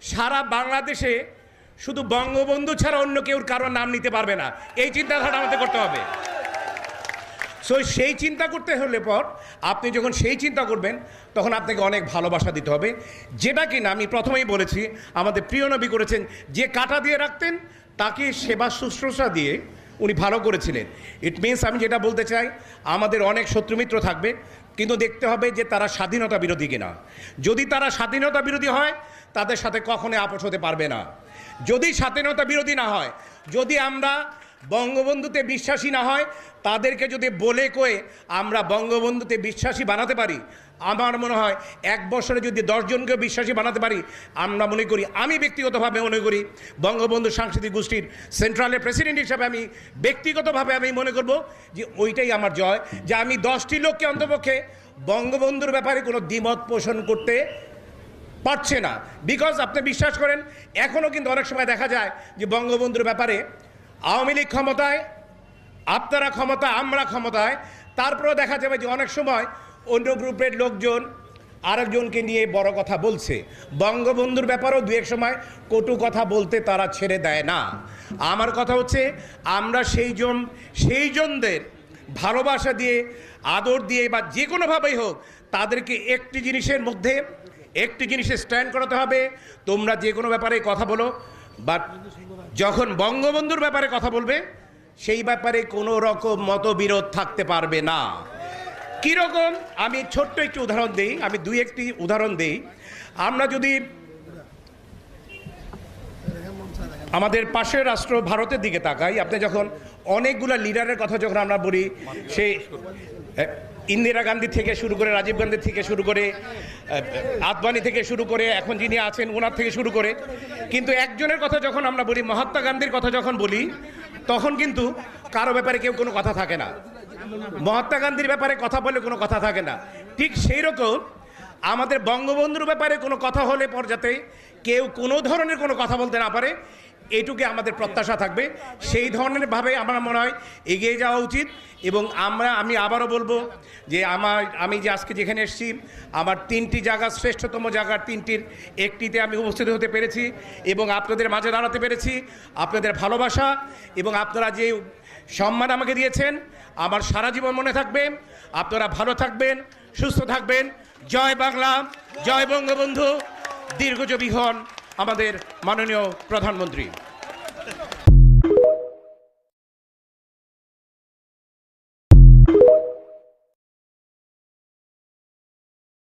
সারা বাংলাদেশে শুধু বঙ্গবন্ধু ছাড়া অন্য কেউ কারোর নাম নিতে পারবে না, এই চিন্তাধারা আমাদের করতে হবে। সো সেই চিন্তা করতে হলে পর আপনি যখন সেই চিন্তা করবেন তখন আপনাকে অনেক ভালোবাসা দিতে হবে, যেটা কিনা আমি প্রথমেই বলেছি আমাদের প্রিয় নবী করেছেন। যে কাঁটা দিয়ে রাখতেন তাকে সেবা শুশ্রূষা দিয়ে উনি ভালো করেছিলেন। ইট মিনস আমি যেটা বলতে চাই, আমাদের অনেক শত্রুমিত্র থাকবে, কিন্তু দেখতে হবে যে তারা স্বাধীনতা বিরোধী কিনা। যদি তারা স্বাধীনতা বিরোধী হয় তাদের সাথে কখনোই আপোষ হতে পারবে না। যদি স্বাধীনতা বিরোধী না হয়, যদি আমরা বঙ্গবন্ধুতে বিশ্বাসী না হয়, তাদেরকে যদি বলে কয়ে আমরা বঙ্গবন্ধুতে বিশ্বাসী বানাতে পারি, আমার মনে হয় এক বছরে যদি 10 জনকে বিশ্বাসী বানাতে পারি, আমরা মনে করি, আমি ব্যক্তিগতভাবে মনে করি বঙ্গবন্ধু সাংস্কৃতিক গোষ্ঠীর সেন্ট্রালের প্রেসিডেন্ট হিসাবে আমি ব্যক্তিগতভাবে আমি মনে করব যে ওইটাই আমার জয়, যে আমি 10টি লোককে অন্তপক্ষে বঙ্গবন্ধুর ব্যাপারে কোনো দ্বিমত পোষণ করতে পারছে না। বিকজ আপনি বিশ্বাস করেন, এখনও কিন্তু অনেক সময় দেখা যায় যে বঙ্গবন্ধুর ব্যাপারে আওয়ামী লীগ ক্ষমতায়, আপনারা ক্ষমতায়, আমরা ক্ষমতায়, তারপরেও দেখা যাবে যে অনেক সময় অন্য গ্রুপের লোকজন আরেকজনকে নিয়ে বড় কথা বলছে। বঙ্গবন্ধুর ব্যাপারেও দু এক সময় কটু কথা বলতে তারা ছেড়ে দেয় না। আমার কথা হচ্ছে, আমরা সেই জনদের ভালোবাসা দিয়ে, আদর দিয়ে বা যে কোনোভাবেই হোক, তাদেরকে একটি জিনিসের মধ্যে, একটি জিনিসে স্ট্যান্ড করাতে হবে। তোমরা যে কোনো ব্যাপারে কথা বলো, বাট যখন বঙ্গবন্ধুর ব্যাপারে কথা বলবে সেই ব্যাপারে কোনো রকম মতবিরোধ থাকতে পারবে না। কীরকম, আমি ছোট্ট একটি উদাহরণ দিই, আমি একটি উদাহরণ দিই। আমরা যদি আমাদের পাশের রাষ্ট্র ভারতের দিকে তাকাই, আপনি যখন অনেকগুলো লিডারের কথা যখন আমরা বলি, সেই ইন্দিরা গান্ধী থেকে শুরু করে, রাজীব গান্ধী থেকে শুরু করে, আদবানি থেকে শুরু করে, এখন যিনি আছেন ওনার থেকে শুরু করে, কিন্তু একজনের কথা যখন আমরা বলি, মহাত্মা গান্ধীর কথা যখন বলি, তখন কিন্তু কারো ব্যাপারে কেউ কোনো কথা থাকে না। মহাত্মা গান্ধীর ব্যাপারে কথা বলে কোনো কথা থাকে না। ঠিক সেই রকম আমাদের বঙ্গবন্ধুর ব্যাপারে কোনো কথা হলে পর যাতে কেউ কোনো ধরনের কোনো কথা বলতে না পারে, এইটুকু আমাদের প্রত্যাশা থাকবে। সেই ধরনের ভাবে আমার মনে হয় এগিয়ে যাওয়া উচিত। এবং আমি আবারও বলবো যে আমি যে আজকে যেখানে এসেছি, আমার 3টি জায়গা, শ্রেষ্ঠতম জায়গার 3টির একটিতে আমি উপস্থিত হতে পেরেছি এবং আপনাদের মাঝে দাঁড়াতে পেরেছি। আপনাদের ভালোবাসা এবং আপনারা যে সম্মান আমাকে দিয়েছেন আমার সারা জীবন মনে থাকবে। আপনারা ভালো থাকবেন, সুস্থ থাকবেন। জয় বাংলা, জয় বঙ্গবন্ধু, দীর্ঘজীবী হন আমাদের মাননীয় প্রধানমন্ত্রী।